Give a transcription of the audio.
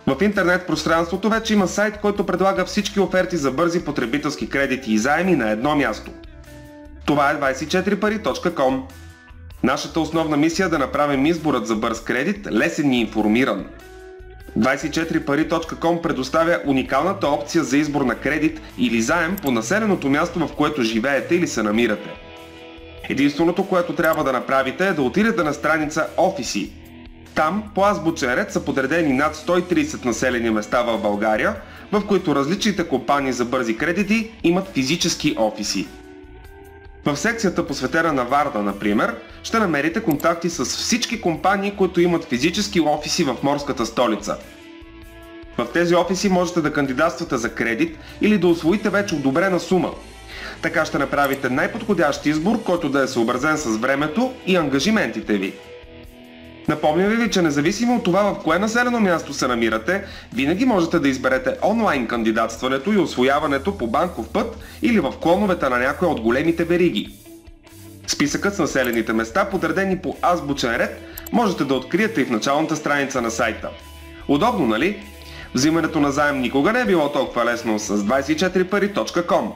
В интернет пространството вече има сайт, който предлага всички оферти за бързи потребителски кредити и заеми на едно място. Това е 24pari.com. Нашата основна мисия е да направим изборът за бърз кредит лесен и информиран. 24pari.com предоставя уникалната опция за избор на кредит или заем по населеното място, в което живеете или се намирате. Единственото, което трябва да направите е да отидете на страница Офиси. Там по азбучен ред са подредени над 130 населени места в България, в които различните компании за бързи кредити имат физически офиси. В секцията посветена на Варна, например, ще намерите контакти с всички компании, които имат физически офиси в морската столица. В тези офиси можете да кандидатствате за кредит или да усвоите вече одобрена сума. Така ще направите най-подходящ избор, който да е съобразен с времето и ангажиментите ви. Напомням ви, че независимо от това в кое населено място се намирате, винаги можете да изберете онлайн кандидатстването и усвояването по банков път или в клоновете на някоя от големите вериги. Списъкът с населените места, подредени по азбучен ред, можете да откриете и в началната страница на сайта. Удобно, нали? Взимането на заем никога не е било толкова лесно с 24pari.com.